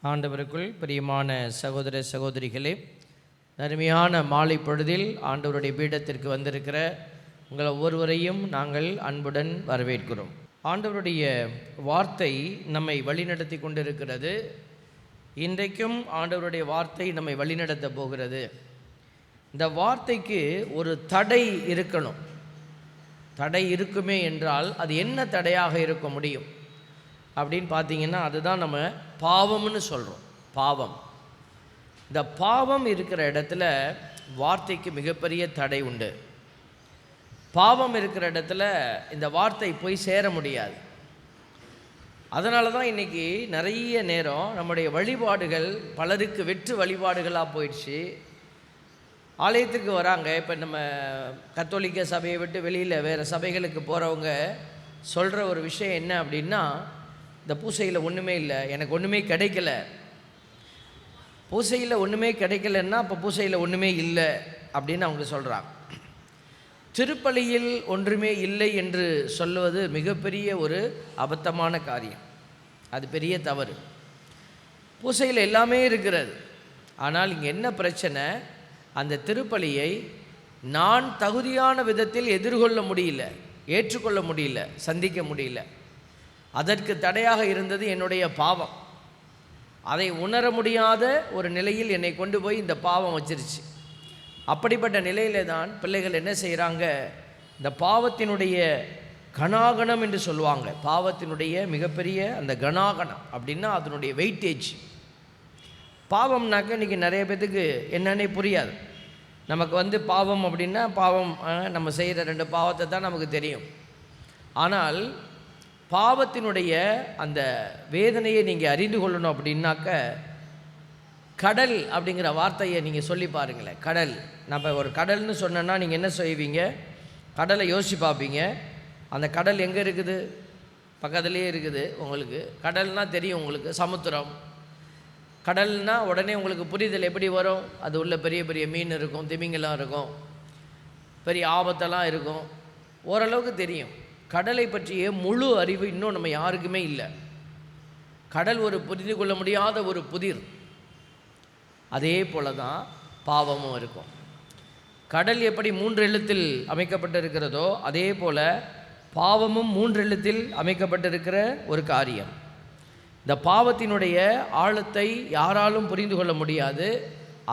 ஆண்டவருக்குள் பிரியமான சகோதர சகோதரிகளே, அருமையான மாலை பொழுதில் ஆண்டவருடைய பீடத்திற்கு வந்திருக்கிற உங்கள் ஒவ்வொருவரையும் நாங்கள் அன்புடன் வரவேற்கிறோம். ஆண்டவருடைய வார்த்தை நம்மை வழிநடத்தி கொண்டிருக்கிறது. இன்றைக்கும் ஆண்டவருடைய வார்த்தை நம்மை வழிநடத்த போகிறது. இந்த வார்த்தைக்கு ஒரு தடை இருக்கணும். தடை இருக்குமே என்றால் அது என்ன தடையாக இருக்க முடியும் அப்படின்னு பார்த்தீங்கன்னா, அதுதான் நம்ம பாவம்னு சொல்கிறோம். பாவம். இந்த பாவம் இருக்கிற இடத்துல வார்த்தைக்கு மிகப்பெரிய தடை உண்டு. பாவம் இருக்கிற இடத்துல இந்த வார்த்தை போய் சேர முடியாது. அதனால தான் இன்றைக்கி நிறைய நேரம் நம்முடைய வழிபாடுகள் பலருக்கு வெற்று வழிபாடுகளாக போயிடுச்சு. ஆலயத்துக்கு வராங்க. இப்போ நம்ம கத்தோலிக்க சபையை விட்டு வெளியில் வேறு சபைகளுக்கு போகிறவங்க சொல்கிற ஒரு விஷயம் என்ன அப்படின்னா, இந்த பூசையில் ஒன்றுமே இல்லை, எனக்கு ஒன்றுமே கிடைக்கல. பூசையில் ஒன்றுமே கிடைக்கலன்னா அப்போ பூசையில் ஒன்றுமே இல்லை அப்படின்னு அவங்க சொல்கிறாங்க. திருப்பலியில் ஒன்றுமே இல்லை என்று சொல்லுவது மிகப்பெரிய ஒரு அபத்தமான காரியம். அது பெரிய தவறு. பூசையில் எல்லாமே இருக்கிறது. ஆனால் இங்கே என்ன பிரச்சனை, அந்த திருப்பலியை நான் தகுதியான விதத்தில் எதிர்கொள்ள முடியல, ஏற்றுக்கொள்ள முடியல, சந்திக்க முடியல. அதற்கு தடையாக இருந்தது என்னுடைய பாவம். அதை உணர முடியாத ஒரு நிலையில் என்னை கொண்டு போய் இந்த பாவம் வச்சிருச்சு. அப்படிப்பட்ட நிலையில தான் பிள்ளைகள் என்ன செய்கிறாங்க, இந்த பாவத்தினுடைய கணாகணம் என்று சொல்லுவாங்க. பாவத்தினுடைய மிகப்பெரிய அந்த கணாகணம் அப்படின்னா அதனுடைய வெயிட்டேஜ். பாவம்னாக்க இன்றைக்கி நிறைய பேத்துக்கு என்னன்னே புரியாது. நமக்கு பாவம் அப்படின்னா பாவம், நம்ம செய்கிற 2 பாவத்தை தான் நமக்கு தெரியும். ஆனால் பாவத்தினுடைய அந்த வேதனையை நீங்கள் அறிந்து கொள்ளணும் அப்படின்னாக்க, கடல் அப்படிங்கிற வார்த்தையை நீங்கள் சொல்லி பாருங்களேன். கடல், நம்ம ஒரு கடல்னு சொன்னோன்னா நீங்கள் என்ன செய்வீங்க, கடலை யோசிச்சு பார்ப்பீங்க. அந்த கடல் எங்கே இருக்குது? பக்கத்துலேயே இருக்குது. உங்களுக்கு கடல்னால் தெரியும், உங்களுக்கு சமுத்திரம். கடல்னால் உடனே உங்களுக்கு புரிதல் எப்படி வரும்? அது உள்ள பெரிய பெரிய மீன் இருக்கும், திமிங்கலம் இருக்கும், பெரிய ஆபத்தெல்லாம் இருக்கும், ஓரளவுக்கு தெரியும். கடலை பற்றிய முழு அறிவு இன்னும் நம்ம யாருக்குமே இல்லை. கடல் ஒரு புரிந்து கொள்ள முடியாத ஒரு புதிர். அதே போல தான் பாவமும் இருக்கும். கடல் எப்படி 3 எழுத்தில் அமைக்கப்பட்டிருக்கிறதோ அதே போல் பாவமும் 3 எழுத்தில் அமைக்கப்பட்டிருக்கிற ஒரு காரியம். இந்த பாவத்தினுடைய ஆழத்தை யாராலும் புரிந்து கொள்ள முடியாது.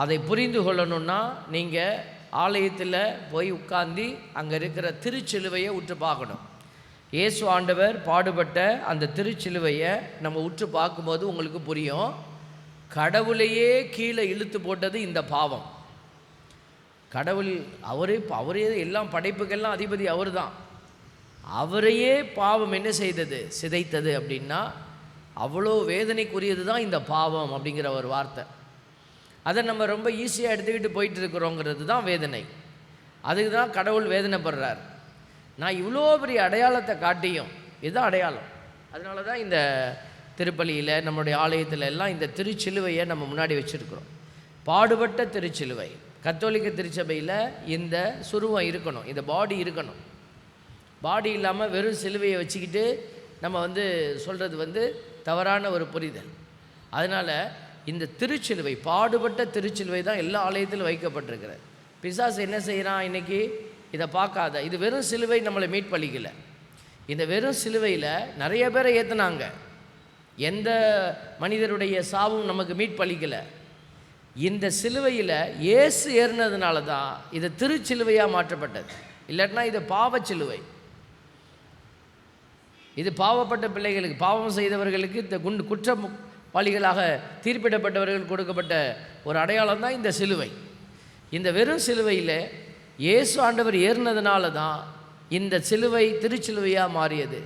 அதை புரிந்து கொள்ளணுன்னா நீங்கள் ஆலயத்தில் போய் உட்கார்ந்து அங்கே இருக்கிற திருச்சிலுவையை உற்று பார்க்கணும். இயேசு ஆண்டவர் பாடுபட்ட அந்த திருச்சிலுவையை நம்ம உற்று பார்க்கும்போது உங்களுக்கு புரியும், கடவுளையே கீழே இழுத்து போட்டது இந்த பாவம். கடவுள் அவரே எல்லாம் படைப்புக்கெல்லாம் அதிபதி அவர் தான். அவரையே பாவம் என்ன செய்தது? சிதைத்தது. அப்படின்னா அவ்வளோ வேதனைக்குரியது தான் இந்த பாவம் அப்படிங்கிற ஒரு வார்த்தை. அதை நம்ம ரொம்ப ஈஸியாக எடுத்துக்கிட்டு போயிட்டு இருக்கிறோங்கிறது தான் வேதனை. அதுக்கு தான் கடவுள் வேதனைப்படுறார். நான் இவ்வளோ பெரிய அடையாளத்தை காட்டியும், இதுதான் அடையாளம். அதனால தான் இந்த திருப்பலியில் நம்மளுடைய ஆலயத்தில் எல்லாம் இந்த திருச்சிலுவையை நம்ம முன்னாடி வச்சுருக்கிறோம். பாடுபட்ட திருச்சிலுவை. கத்தோலிக்க திருச்சபையில் இந்த சுருவம் இருக்கணும், இந்த பாடி இருக்கணும். பாடி இல்லாமல் வெறும் சிலுவையை வச்சுக்கிட்டு நம்ம சொல்கிறது தவறான ஒரு புரிதல். அதனால் இந்த திருச்சிலுவை, பாடுபட்ட திருச்சிலுவை தான் எல்லா ஆலயத்திலும் வைக்கப்பட்டிருக்கிறது. பிசாசு என்ன செய்கிறான் இன்றைக்கி, இதை பார்க்காத, இது வெறும் சிலுவை நம்மளை மீட் பண்ணிக்கல. இந்த வெறும் சிலுவையில் நிறைய பேரை ஏற்றுனாங்க. எந்த மனிதருடைய சாவும் நமக்கு மீட் பண்ணிக்கலை. இந்த சிலுவையில் இயேசு ஏறினதுனால தான் இது திருச்சிலுவையாக மாற்றப்பட்டது. இல்லாட்டினா இது பாவச்சிலுவை. இது பாவப்பட்ட பிள்ளைகளுக்கு, பாவம் செய்தவர்களுக்கு, இந்த குற்றவாளிகளாக தீர்ப்பிடப்பட்டவர்கள் கொடுக்கப்பட்ட ஒரு அடையாளம் தான் இந்த சிலுவை. இந்த வெறும் சிலுவையில் இயேசு ஆண்டவர் ஏறினதுனால தான் இந்த சிலுவை திருச்சிலுவையாக மாறியது.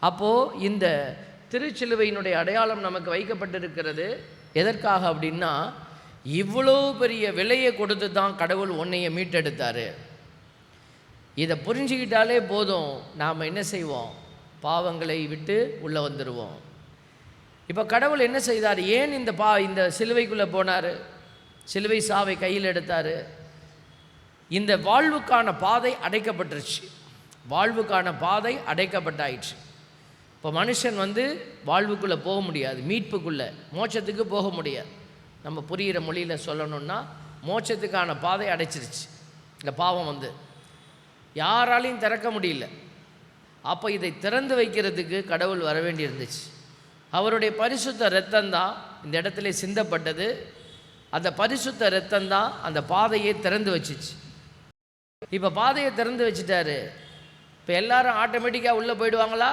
அப்போது இந்த திருச்சிலுவையினுடைய அடையாளம் நமக்கு வைக்கப்பட்டிருக்கிறது. எதற்காக அப்படின்னா, இவ்வளோ பெரிய விலையை கொடுத்து தான் கடவுள் உன்னையை மீட்டெடுத்தார். இதை புரிஞ்சுக்கிட்டாலே போதும், நாம் என்ன செய்வோம், பாவங்களை விட்டு உள்ளே வந்துடுவோம். இப்போ கடவுள் என்ன செய்தார்? ஏன் இந்த சிலுவைக்குள்ளே போனார்? சிலுவை சாவை கையில் எடுத்தார். இந்த வாழ்வுக்கான பாதை அடைக்கப்பட்டுருச்சு. வாழ்வுக்கான பாதை அடைக்கப்பட்டாயிற்று. இப்போ மனுஷன் வாழ்வுக்குள்ளே போக முடியாது, மீட்புக்குள்ளே மோட்சத்துக்கு போக முடியாது. நம்ம புரிகிற மொழியில் சொல்லணுன்னா மோட்சத்துக்கான பாதை அடைச்சிருச்சு இந்த பாவம். யாராலையும் திறக்க முடியல. அப்போ இதை திறந்து வைக்கிறதுக்கு கடவுள் வர வேண்டி இருந்துச்சு. அவருடைய பரிசுத்த இரத்தம்தான் இந்த இடத்துல சிந்தப்பட்டது. அந்த பரிசுத்த இரத்தம்தான் அந்த பாதையை திறந்து வச்சிச்சு. இப்போ பாதையை திறந்து வச்சுட்டாரு. இப்போ எல்லாரும் ஆட்டோமேட்டிக்காக உள்ளே போயிடுவாங்களா?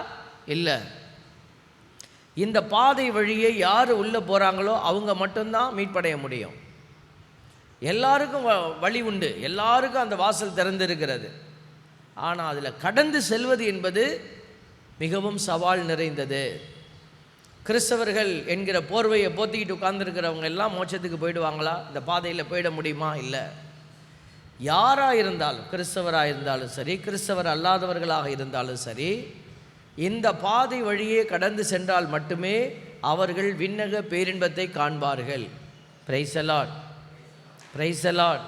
இல்லை. இந்த பாதை வழியே யார் உள்ளே போகிறாங்களோ அவங்க மட்டும்தான் மீட்படைய முடியும். எல்லாருக்கும் வழி உண்டு, எல்லாருக்கும் அந்த வாசல் திறந்து இருக்கிறது. ஆனால் அதில் கடந்து செல்வது என்பது மிகவும் சவால் நிறைந்தது. கிறிஸ்தவர்கள் என்கிற போர்வையை போத்திக்கிட்டு உட்கார்ந்துருக்கிறவங்க எல்லாம் மோட்சத்துக்கு போயிடுவாங்களா? இந்த பாதையில் போயிட முடியுமா? இல்லை. யாராக இருந்தாலும், கிறிஸ்தவராக இருந்தாலும் சரி, கிறிஸ்தவர் அல்லாதவர்களாக இருந்தாலும் சரி, இந்த பாதை வழியே கடந்து சென்றால் மட்டுமே அவர்கள் விண்ணக பேரின்பத்தை காண்பார்கள். Praise the Lord, praise the Lord.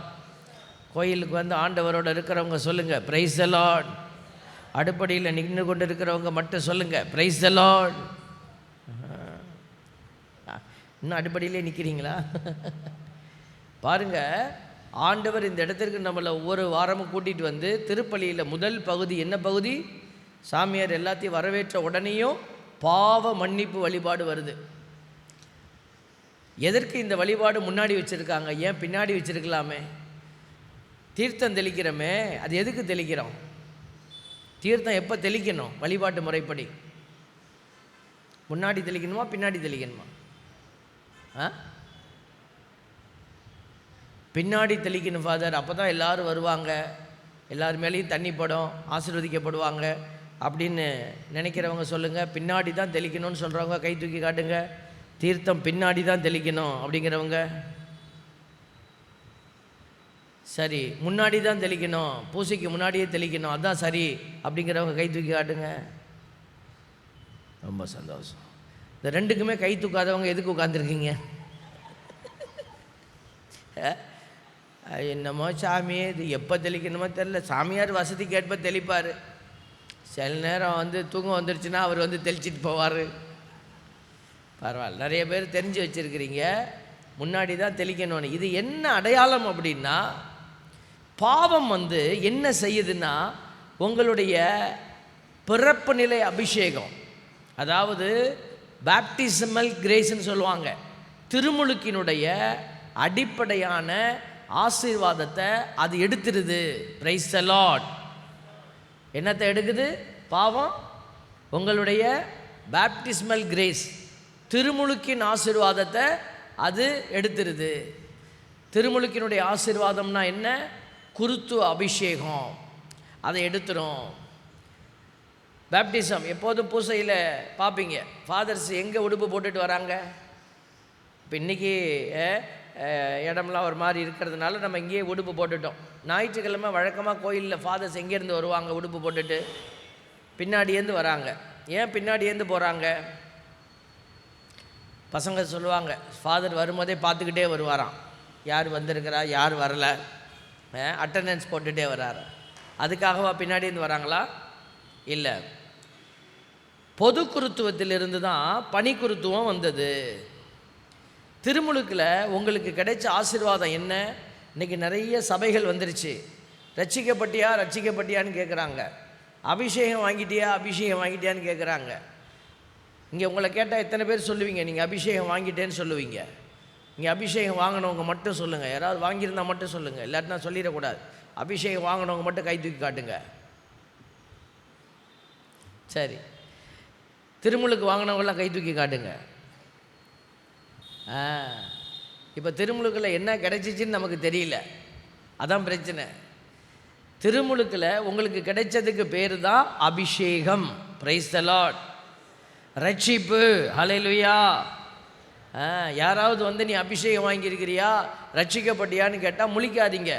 கோயிலுக்கு ஆண்டவரோட இருக்கிறவங்க சொல்லுங்கள் பிரைஸ் தி லார்ட். அடுப்படியில் நின்று கொண்டு இருக்கிறவங்க மட்டும் சொல்லுங்கள் பிரைஸ் தி லார்ட். இன்னும் அடுப்படியிலே நிற்கிறீங்களா? பாருங்கள், ஆண்டவர் இந்த இடத்திற்கு நம்மளை ஒவ்வொரு வாரமும் கூட்டிகிட்டு திருப்பலியில் முதல் பகுதி என்ன பகுதி? சாமியார் எல்லாத்தையும் வரவேற்ற உடனேயும் பாவ மன்னிப்பு வழிபாடு வருது. எதற்கு இந்த வழிபாடு முன்னாடி வச்சுருக்காங்க? ஏன் பின்னாடி வச்சுருக்கலாமே? தீர்த்தம் தெளிக்கிறோமே, அது எதுக்கு தெளிக்கிறோம்? தீர்த்தம் எப்போ தெளிக்கணும்? வழிபாட்டு முறைப்படி முன்னாடி தெளிக்கணுமா பின்னாடி தெளிக்கணுமா? பின்னாடி தெளிக்கணும் ஃபாதர். அப்போ தான் எல்லோரும் வருவாங்க, எல்லார் மேலேயும் தண்ணி படும், ஆசீர்வதிக்கப்படுவாங்க அப்படின்னு நினைக்கிறவங்க சொல்லுங்கள். பின்னாடி தான் தெளிக்கணும்னு சொல்கிறவங்க கை தூக்கி காட்டுங்க. தீர்த்தம் பின்னாடி தான் தெளிக்கணும் அப்படிங்கிறவங்க. சரி, முன்னாடி தான் தெளிக்கணும், பூசைக்கு முன்னாடியே தெளிக்கணும், அதுதான் சரி அப்படிங்கிறவங்க கை தூக்கி காட்டுங்க. ரொம்ப சந்தோஷம். இந்த ரெண்டுக்குமே கை தூக்காதவங்க எதுக்கு உட்காந்துருக்கீங்க? என்னமோ சாமியே, இது எப்போ தெளிக்கணுமோ தெரில. சாமியார் வசதிக்கு ஏற்ப தெளிப்பார். சில நேரம் தூக்கம் வந்துருச்சுன்னா அவர் தெளிச்சிட்டு போவார். பரவாயில்ல, நிறைய பேர் தெரிஞ்சு வச்சுருக்கிறீங்க முன்னாடி தான் தெளிக்கணும்னு. இது என்ன அடையாளம் அப்படின்னா, பாவம் என்ன செய்யுதுன்னா உங்களுடைய பிறப்பு நிலை அபிஷேகம், அதாவது பேப்டிசமல் கிரேஸ்ன்னு சொல்லுவாங்க, திருமுழுக்கினுடைய அடிப்படையான ஆசீர்வாதத்தை அது எடுத்துருது. Praise the Lord. என்னத்தை எடுக்குது? பாவம் உங்களுடைய பேப்டிஸ்மல் கிரேஸ், திருமுழுக்கின் ஆசீர்வாதத்தை அது எடுத்துருது. திருமுழுக்கினுடைய ஆசீர்வாதம்னா என்ன? குருத்துவ அபிஷேகம், அதை எடுத்துரும். பேப்டிசம் எப்போதும் பூசையில் பார்ப்பீங்க, ஃபாதர்ஸ் எங்கே உடுப்பு போட்டுட்டு வராங்க? இப்போ இன்றைக்கி இடம்லாம் ஒரு மாதிரி இருக்கிறதுனால நம்ம இங்கேயே உடுப்பு போட்டுட்டோம். ஞாயிற்றுக்கிழமை வழக்கமாக கோயிலில் ஃபாதர்ஸ் எங்கேருந்து வருவாங்க? உடுப்பு போட்டுட்டு பின்னாடியேருந்து வராங்க. ஏன் பின்னாடியேருந்து போகிறாங்க? பசங்க சொல்லுவாங்க, ஃபாதர் வரும்போதே பார்த்துக்கிட்டே வருவாராம், யார் வந்திருக்கிறா யார் வரலை, அட்டண்டன்ஸ் போட்டுகிட்டே வராரு. அதுக்காகவா பின்னாடியேருந்து வராங்களா? இல்லை. பொது குருத்துவத்திலிருந்து தான் பணி குருத்துவம் வந்தது. திருமுழுக்கில் உங்களுக்கு கிடைச்ச ஆசீர்வாதம் என்ன? இன்றைக்கி நிறைய சபைகள் வந்துருச்சு. ரட்சிக்கப்பட்டியான்னு கேட்குறாங்க. அபிஷேகம் வாங்கிட்டியான்னு கேட்குறாங்க. இங்கே உங்களை கேட்டால் எத்தனை பேர் சொல்லுவீங்க நீங்கள் அபிஷேகம் வாங்கிட்டேன்னு சொல்லுவீங்க? இங்கே அபிஷேகம் வாங்கினவங்க மட்டும் சொல்லுங்கள். யாராவது வாங்கியிருந்தால் மட்டும் சொல்லுங்கள், இல்லாட்டினா சொல்லிடக்கூடாது. அபிஷேகம் வாங்கினவங்க மட்டும் கை தூக்கி காட்டுங்க. சரி, திருமுழுக்கு வாங்கினவங்களாம் கை தூக்கி காட்டுங்க. இப்போ திருமுழுக்கில் என்ன கிடைச்சிச்சின்னு நமக்கு தெரியல, அதான் பிரச்சனை. திருமுழுக்கில் உங்களுக்கு கிடைச்சதுக்கு பேர் தான் அபிஷேகம். Praise the Lord. ரட்சிப்பு. ஹல்லேலூயா. யாராவது நீ அபிஷேகம் வாங்கியிருக்கிறியா, ரட்சிக்கப்பட்டியான்னு கேட்டால் முழிக்காதீங்க.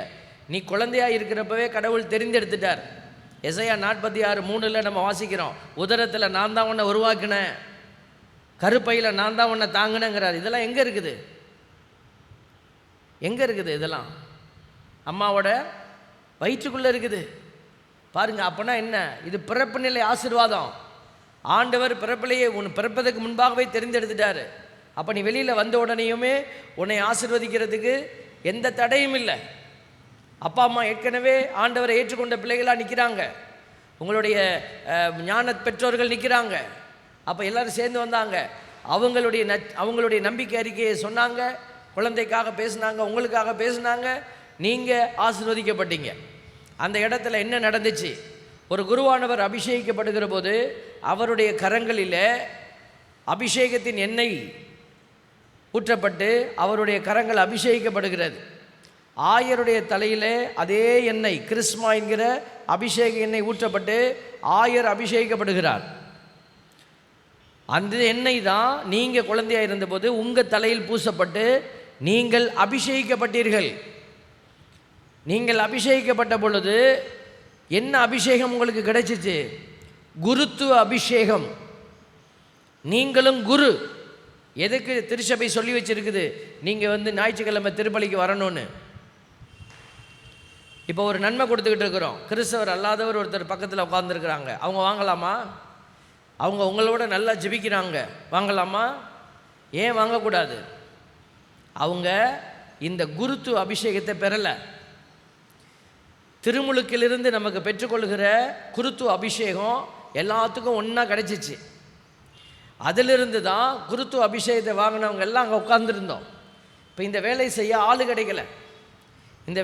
நீ குழந்தையாக இருக்கிறப்பவே கடவுள் தெரிந்தெடுத்துட்டார். எசையா 46:3 நம்ம வாசிக்கிறோம், உதரத்தில் நான் தான் உன்னை உருவாக்கினேன், கருப்பையில் நான் தான் உன்னை தாங்கினேங்கிறார். இதெல்லாம் எங்கே இருக்குது? எங்கே இருக்குது? இதெல்லாம் அம்மாவோட வயிற்றுக்குள்ளே இருக்குது. பாருங்கள், அப்போனா என்ன? இது பிறப்பு நிலை ஆசீர்வாதம். ஆண்டவர் பிறப்பிலேயே பிறப்பதற்கு முன்பாகவே தெரிந்தெடுத்துட்டாரு. அப்போ நீ வெளியில் வந்த உடனேயுமே உன்னை ஆசீர்வதிக்கிறதுக்கு எந்த தடையும் இல்லை. அப்பா அம்மா ஏற்கனவே ஆண்டவரை ஏற்றுக்கொண்ட பிள்ளைகளாக நிற்கிறாங்க, உங்களுடைய ஞான பெற்றோர்கள் நிற்கிறாங்க. அப்போ எல்லோரும் சேர்ந்து வந்தாங்க, அவங்களுடைய நம்பிக்கை அறிக்கையை சொன்னாங்க, குழந்தைக்காக பேசுனாங்க, உங்களுக்காக பேசுனாங்க, நீங்கள் ஆசீர்வதிக்கப்பட்டீங்க. அந்த இடத்துல என்ன நடந்துச்சு? ஒரு குருவானவர் அபிஷேகிக்கப்படுகிற போது அவருடைய கரங்களில் அபிஷேகத்தின் எண்ணெய் ஊற்றப்பட்டு அவருடைய கரங்கள் அபிஷேகிக்கப்படுகிறது. ஆயருடைய தலையில் அதே எண்ணெய், கிறிஸ்மா என்கிற அபிஷேக எண்ணெய் ஊற்றப்பட்டு ஆயர் அபிஷேகிக்கப்படுகிறார். அந்த எண்ணெய் தான் நீங்கள் குழந்தையாக இருந்தபோது உங்கள் தலையில் பூசப்பட்டு நீங்கள் அபிஷேகிக்கப்பட்டீர்கள். நீங்கள் அபிஷேகிக்கப்பட்ட பொழுது என்ன அபிஷேகம் உங்களுக்கு கிடைச்சிச்சு? குருத்துவ அபிஷேகம். நீங்களும் குரு. எதுக்கு திருச்சபை சொல்லி வச்சிருக்குது நீங்கள் ஞாயிற்றுக்கிழமை திருப்பலிக்கு வரணும்னு? இப்போ ஒரு நன்மை கொடுத்துக்கிட்டு இருக்கிறோம். கிறிஸ்தவர் அல்லாதவர் ஒருத்தர் பக்கத்தில் உட்காந்துருக்குறாங்க, அவங்க வாங்கலாமா? அவங்க உங்களோட நல்லா ஜெபிக்கிறாங்க, வாங்கலாமா? ஏன் வாங்கக்கூடாது? அவங்க இந்த குருத்துவ அபிஷேகத்தை பெறலை. திருமுழுக்கிலிருந்து நமக்கு பெற்றுக்கொள்கிற குருத்துவ அபிஷேகம் எல்லாத்துக்கும் ஒன்றா கிடச்சிச்சு. அதிலிருந்து தான் குருத்துவ அபிஷேகத்தை வாங்கினவங்க எல்லாம் அங்கே உட்கார்ந்துருந்தோம். இப்போ இந்த வேலை செய்ய ஆள் கிடைக்கல. இந்த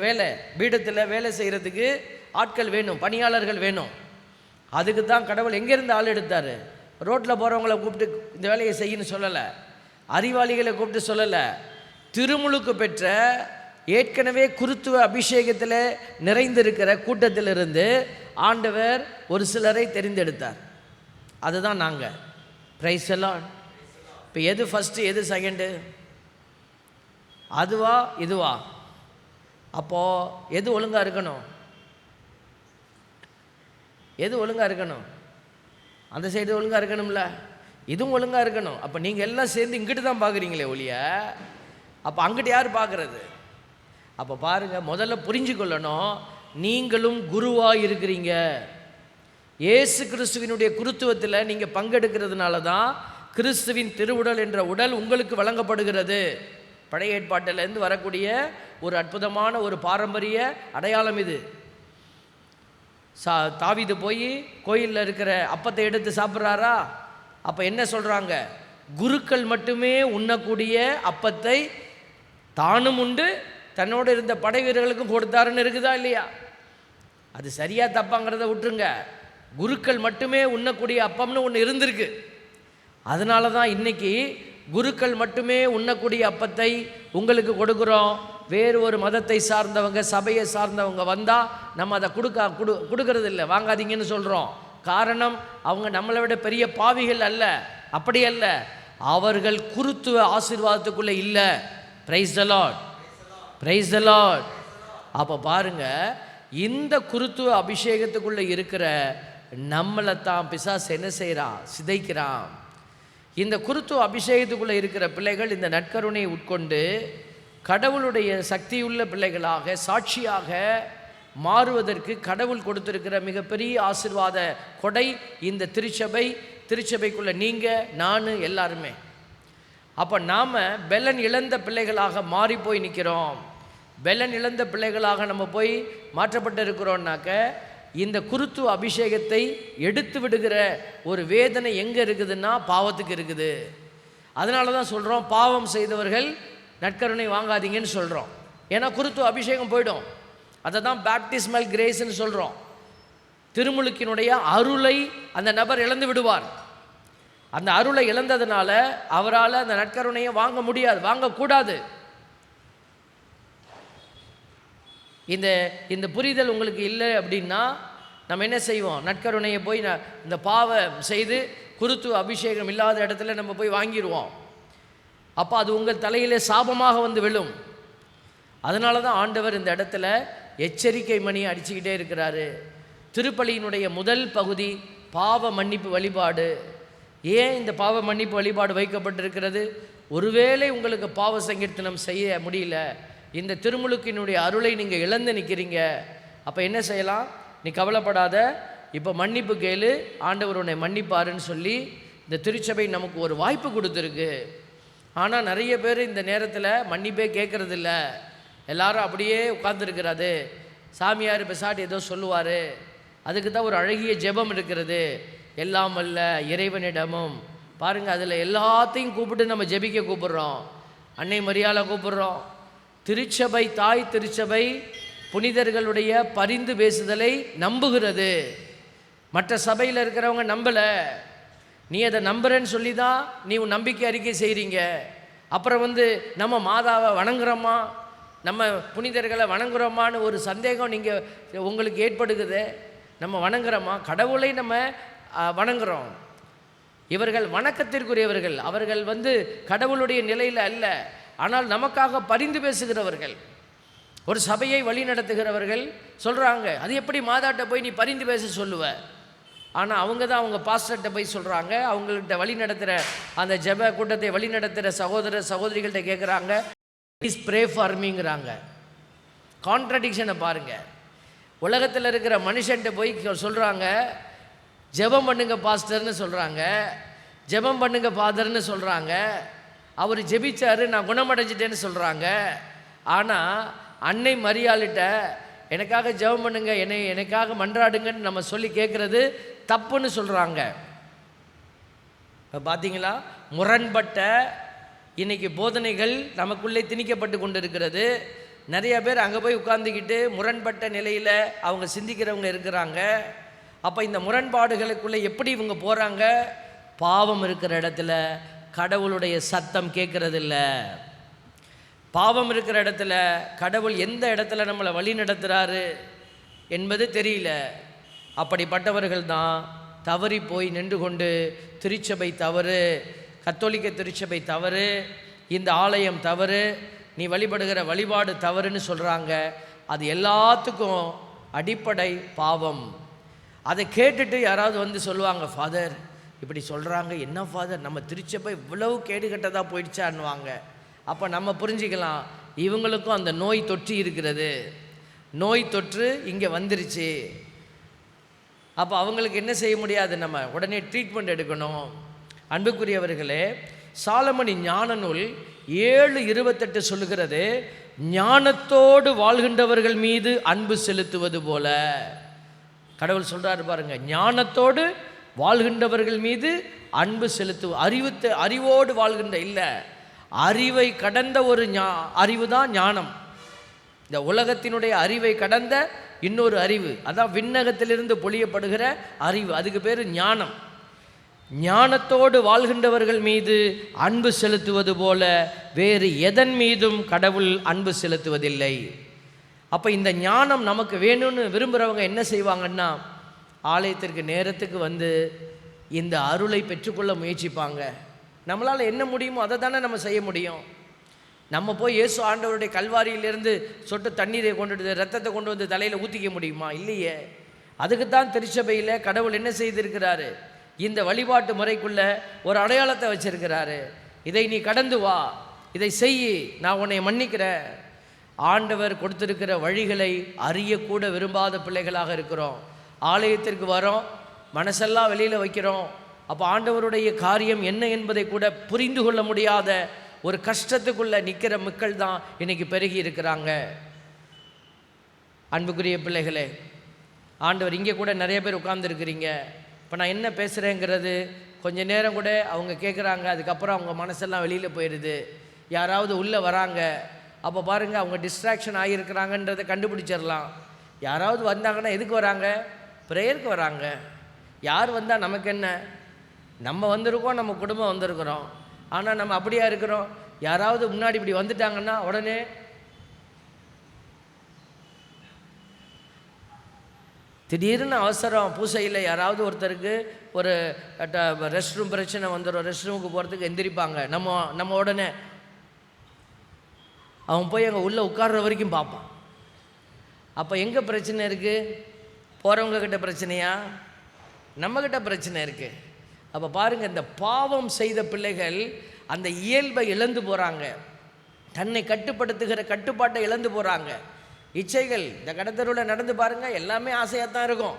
பீடத்தில் வேலை செய்கிறதுக்கு ஆட்கள் வேணும், பணியாளர்கள் வேணும். அதுக்கு தான் கடவுள் எங்கேருந்து ஆள் எடுத்தார்? ரோட்டில் போகிறவங்கள கூப்பிட்டு இந்த வேலையை செய்யணும்னு சொல்லலை, அறிவாளிகளை கூப்பிட்டு சொல்லலை. திருமுழுக்கு பெற்ற ஏற்கனவே குருத்துவ அபிஷேகத்தில் நிறைந்திருக்கிற கூட்டத்திலிருந்து ஆண்டவர் ஒரு சிலரை தெரிந்தெடுத்தார். அதுதான் நாங்கள். பிரைஸ் எல்லாம். இப்போ எது ஃபஸ்ட்டு, எது செகண்டு? அதுவா இதுவா? அப்போது எது ஒழுங்காக இருக்கணும்? எது ஒழுங்காக இருக்கணும்? அந்த சைடு ஒழுங்காக இருக்கணும்ல, இதுவும் ஒழுங்காக இருக்கணும். அப்போ நீங்கள் எல்லாம் சேர்ந்து இங்கிட்டு தான் பார்க்குறீங்களே ஒழிய, அப்போ அங்கிட்டு யார் பார்க்குறது? அப்போ பாருங்கள், முதல்ல புரிஞ்சு கொள்ளணும், நீங்களும் குருவாக இருக்கிறீங்க. இயேசு கிறிஸ்துவினுடைய குருத்துவத்தில் நீங்கள் பங்கெடுக்கிறதுனால தான் கிறிஸ்துவின் திருவுடல் என்ற உடல் உங்களுக்கு வழங்கப்படுகிறது. பழைய ஏற்பாட்டிலேருந்து வரக்கூடிய ஒரு அற்புதமான ஒரு பாரம்பரிய அடையாளம் இது. தாவீது போய் கோயிலில் இருக்கிற அப்பத்தை எடுத்து சாப்பிட்றாரா? அப்போ என்ன சொல்கிறாங்க? குருக்கள் மட்டுமே உண்ணக்கூடிய அப்பத்தை தானும் உண்டு தன்னோடு இருந்த படை வீரர்களுக்கும் கொடுத்தாருன்னு இருக்குதா இல்லையா? அது சரியாக தப்பாங்கிறத விட்டுருங்க. குருக்கள் மட்டுமே உண்ணக்கூடிய அப்பம்னு ஒன்று இருந்திருக்கு. அதனால தான் இன்றைக்கி குருக்கள் மட்டுமே உண்ணக்கூடிய அப்பத்தை உங்களுக்கு கொடுக்குறோம். வேறு ஒரு மதத்தை சார்ந்தவங்க, சபையை சார்ந்தவங்க வந்தால் நம்ம அதை கொடுக்கறது இல்லை, வாங்காதீங்கன்னு சொல்கிறோம். காரணம், அவங்க நம்மளை விட பெரிய பாவிகள் அல்ல, அப்படி அல்ல, அவர்கள் குருத்துவ ஆசீர்வாதத்துக்குள்ளே இல்லை. Praise the Lord, praise the Lord. அப்போ பாருங்கள், இந்த குருத்துவ அபிஷேகத்துக்குள்ளே இருக்கிற நம்மளை தான் பிசாசு என்ன செய்கிறான்? சிதைக்கிறான். இந்த குருத்துவ அபிஷேகத்துக்குள்ளே இருக்கிற பிள்ளைகள் இந்த நற்கருணையை உட்கொண்டு கடவுளுடைய சக்தியுள்ள பிள்ளைகளாக, சாட்சியாக மாறுவதற்கு கடவுள் கொடுத்திருக்கிற மிகப்பெரிய ஆசீர்வாத கொடை இந்த திருச்சபைக்குள்ளே நீங்கள், நான், எல்லாருமே. அப்போ நாம் பெலன் இழந்த பிள்ளைகளாக மாறி போய் நிற்கிறோம். பெலன் இழந்த பிள்ளைகளாக நம்ம போய் மாற்றப்பட்டு இருக்கிறோம்னாக்க, இந்த குருத்துவ அபிஷேகத்தை எடுத்து விடுகிற ஒரு வேதனை எங்கே இருக்குதுன்னா பாவத்துக்கு இருக்குது. அதனால தான் சொல்கிறோம், பாவம் செய்தவர்கள் நற்கருணை வாங்காதீங்கன்னு சொல்கிறோம். ஏன்னா குருத்துவ அபிஷேகம் போயிடும். அதை தான் பேப்டிஸ்மல் கிரேஸ்ன்னு சொல்கிறோம். திருமுழுக்கினுடைய அருளை அந்த நபர் இழந்து விடுவார். அந்த அருளை இழந்ததுனால அவரால் அந்த நற்கருணையை வாங்க முடியாது, வாங்கக்கூடாது. இந்த புரிதல் உங்களுக்கு இல்லை அப்படின்னா நம்ம என்ன செய்வோம்? நற்கருணையை போய் இந்த பாவம் செய்து குருத்துவ அபிஷேகம் இல்லாத இடத்துல நம்ம போய் வாங்கிடுவோம். அப்போ அது உங்கள் தலையிலே சாபமாக வந்து விழும். அதனால தான் ஆண்டவர் இந்த இடத்துல எச்சரிக்கை மணியை அடிச்சுக்கிட்டே இருக்கிறாரு. திருப்பலியினுடைய முதல் பகுதி பாவ மன்னிப்பு வழிபாடு. ஏன் இந்த பாவ மன்னிப்பு வழிபாடு வைக்கப்பட்டிருக்கிறது? ஒருவேளை உங்களுக்கு பாவ சங்கீர்த்தனம் செய்ய முடியல, இந்த திருமுழுக்கினுடைய அருளை நீங்கள் இழந்து நிற்கிறீங்க, அப்போ என்ன செய்யலாம்? நீ கவலைப்படாத, இப்போ மன்னிப்பு கேளு, ஆண்டவர் உன்னை மன்னிப்பாருன்னு சொல்லி இந்த திருச்சபை நமக்கு ஒரு வாய்ப்பு கொடுத்துருக்கு. ஆனால் நிறைய பேர் இந்த நேரத்தில் மன்னிப்பே கேட்குறதில்ல. எல்லாரும் அப்படியே உட்கார்ந்துருக்கிறது. சாமியார் பெசாட்டு ஏதோ சொல்லுவார். அதுக்கு தான் ஒரு அழகிய ஜெபம் இருக்கிறது, எல்லாம் வல்ல இறைவனிடமும். பாருங்கள், அதில் எல்லாத்தையும் கூப்பிட்டு நம்ம ஜெபிக்க கூப்பிட்றோம். அன்னை மரியாதை கூப்பிட்றோம். திருச்சபை, தாய் திருச்சபை புனிதர்களுடைய பரிந்து பேசுதலை நம்புகிறது. மற்ற சபையில் இருக்கிறவங்க நம்பலை. நீ அதை நம்புறேன்னு சொல்லி தான் நீ உன் நம்பிக்கை அறிக்கை செய்கிறீங்க. அப்புறம் நம்ம மாதாவை வணங்குறோமா, நம்ம புனிதர்களை வணங்குறோமான்னு ஒரு சந்தேகம் உங்களுக்கு ஏற்படுகிறது. நம்ம வணங்குறோமா? கடவுளை நம்ம வணங்குறோம். இவர்கள் வணக்கத்திற்குரியவர்கள். அவர்கள் கடவுளுடைய நிலையில் அல்ல, ஆனால் நமக்காக பரிந்து பேசுகிறவர்கள், ஒரு சபையை வழி நடத்துகிறவர்கள். சொல்கிறாங்க, அது எப்படி மாதாட்ட போய் நீ பரிந்து பேச சொல்லுவ? ஆனால் அவங்க தான் அவங்க பாஸ்டர்கிட்ட போய் சொல்கிறாங்க. அவங்கள்ட்ட வழி நடத்துகிற அந்த ஜெப கூட்டத்தை வழி நடத்துகிற சகோதர சகோதரிகள்கிட்ட கேட்குறாங்க, ப்ளீஸ் ப்ரே ஃபார் மீங்கிறாங்க. கான்ட்ரடிக்ஷனை பாருங்கள். உலகத்தில் இருக்கிற மனுஷன்ட்ட போய் சொல்கிறாங்க, ஜெபம் பண்ணுங்க பாஸ்டர்னு சொல்கிறாங்க, ஜெபம் பண்ணுங்க ஃபாதர்னு சொல்கிறாங்க. அவர் ஜெபிச்சாரு, நான் குணமடைஞ்சிட்டேன்னு சொல்கிறாங்க. ஆனால் அன்னை மரியாளிட்ட எனக்காக ஜெபம் பண்ணுங்க, எனக்காக மன்றாடுங்கன்னு நம்ம சொல்லி கேட்குறது தப்புன்னு சொல்கிறாங்க. இப்போ பார்த்தீங்களா, முரண்பட்ட இன்றைக்கி போதனைகள் நமக்குள்ளே திணிக்கப்பட்டு கொண்டு இருக்கிறது. நிறைய பேர் அங்கே போய் உட்கார்ந்துக்கிட்டு முரண்பட்ட நிலையில் அவங்க சிந்திக்கிறவங்க இருக்கிறாங்க. அப்போ இந்த முரண்பாடுகளுக்குள்ளே எப்படி இவங்க போகிறாங்க? பாவம் இருக்கிற இடத்துல கடவுளுடைய சத்தம் கேட்கறதில்ல. பாவம் இருக்கிற இடத்துல கடவுள் எந்த இடத்துல நம்மளை வழி நடத்துகிறாரு என்பது தெரியல. அப்படிப்பட்டவர்கள் தான் தவறி போய் நின்று கொண்டு திருச்சபை தவறு, கத்தோலிக்க திருச்சபை தவறு, இந்த ஆலயம் தவறு, நீ வழிபடுகிற வழிபாடு தவறுன்னு சொல்கிறாங்க. அது எல்லாத்துக்கும் அடிப்படை பாவம். அதை கேட்டுட்டு யாராவது சொல்லுவாங்க, ஃபாதர் இப்படி சொல்கிறாங்க, என்ன ஃபாதர் நம்ம திருச்சபை இவ்வளவு கேடுகட்டதாக போயிடுச்சான்னுவாங்க. அப்போ நம்ம புரிஞ்சிக்கலாம், இவங்களுக்கும் அந்த நோய் தொற்று இருக்கிறது. நோய் தொற்று இங்கே வந்துருச்சு. அப்போ அவங்களுக்கு என்ன செய்ய முடியாது, நம்ம உடனே ட்ரீட்மெண்ட் எடுக்கணும். அன்புக்குரியவர்களே, சாலமோனின் ஞான நூல் 7:28 சொல்லுகிறது, ஞானத்தோடு வாழ்கின்றவர்கள் மீது அன்பு செலுத்துவது போல. கடவுள் சொல்கிறாரு பாருங்க, ஞானத்தோடு வாழ்கின்றவர்கள் மீது அன்பு அறிவோடு வாழ்கின்ற இல்லை, அறிவை கடந்த ஒரு அறிவு தான் ஞானம். இந்த உலகத்தினுடைய அறிவை கடந்த இன்னொரு அறிவு, அதான் விண்ணகத்திலிருந்து பொழியப்படுகிற அறிவு, அதுக்கு பேர் ஞானம். ஞானத்தோடு வாழ்கின்றவர்கள் மீது அன்பு செலுத்துவது போல வேறு எதன் மீதும் கடவுள் அன்பு செலுத்துவதில்லை. அப்போ இந்த ஞானம் நமக்கு வேணும்னு விரும்புகிறவங்க என்ன செய்வாங்கன்னா, ஆலயத்திற்கு நேரத்துக்கு இந்த அருளை பெற்றுக்கொள்ள முயற்சிப்பாங்க. நம்மளால் என்ன முடியுமோ அதை தானே நம்ம செய்ய முடியும். நம்ம போய் இயேசு ஆண்டவருடைய கல்வாரியிலிருந்து சொட்டு தண்ணீரை கொண்டுட்டு ரத்தத்தை கொண்டு தலையில் ஊற்றிக்க முடியுமா? இல்லையே. அதுக்குத்தான் திருச்சபையில் கடவுள் என்ன செய்திருக்கிறாரு, இந்த வழிபாட்டு முறைக்குள்ள ஒரு அடையாளத்தை வச்சிருக்கிறாரு. இதை நீ கடந்து வா, இதை செய், நான் உன்னை மன்னிக்கிறேன். ஆண்டவர் கொடுத்திருக்கிற வழிகளை அறியக்கூட விரும்பாத பிள்ளைகளாக இருக்கிறோம். ஆலயத்திற்கு வரோம், மனசெல்லாம் வெளியில் வைக்கிறோம். அப்போ ஆண்டவருடைய காரியம் என்ன என்பதை கூட புரிந்து கொள்ள முடியாத ஒரு கஷ்டத்துக்குள்ளே நிற்கிற மக்கள் தான் இன்றைக்கி பெருகி இருக்கிறாங்க. அன்புக்குரிய பிள்ளைகளே, ஆண்டவர் இங்கே கூட நிறைய பேர் உட்கார்ந்துருக்கிறீங்க. இப்போ நான் என்ன பேசுகிறேங்கிறது கொஞ்சம் நேரம் கூட அவங்க கேட்குறாங்க, அதுக்கப்புறம் அவங்க மனசெல்லாம் வெளியில் போயிடுது. யாராவது உள்ளே வராங்க, அப்போ பாருங்கள் அவங்க டிஸ்ட்ராக்ஷன் ஆகியிருக்கிறாங்கன்றதை கண்டுபிடிச்சிடலாம். யாராவது வந்தாங்கன்னா எதுக்கு வராங்க? ப்ரேயருக்கு வராங்க. யார் வந்தால் நமக்கு என்ன? நம்ம வந்திருக்கோம், நம்ம குடும்பம் வந்திருக்கிறோம். ஆனால் நம்ம அப்படியா இருக்கிறோம்? யாராவது முன்னாடி இப்படி வந்துட்டாங்கன்னா உடனே திடீர்னு அவசரம், பூசையில் யாராவது ஒருத்தருக்கு ஒரு ரெஸ்ட் ரூம் பிரச்சனை வந்துடும், ரெஸ்ட் ரூமுக்கு போகிறதுக்கு எந்திரிப்பாங்க. நம்ம உடனே அவன் போய் அங்கே உள்ளே உட்கார்ற வரைக்கும் பார்ப்பான். அப்போ எங்கே பிரச்சனை இருக்குது? போகிறவங்கக்கிட்ட பிரச்சனையா? நம்மக்கிட்ட பிரச்சனை இருக்குது. அப்போ பாருங்கள், இந்த பாவம் செய்த பிள்ளைகள் அந்த இயல்பை இழந்து போகிறாங்க, தன்னை கட்டுப்படுத்துகிற கட்டுப்பாட்டை இழந்து போகிறாங்க. இச்சைகள் இந்த கடத்தருவில் நடந்து பாருங்கள், எல்லாமே ஆசையாக தான் இருக்கும்.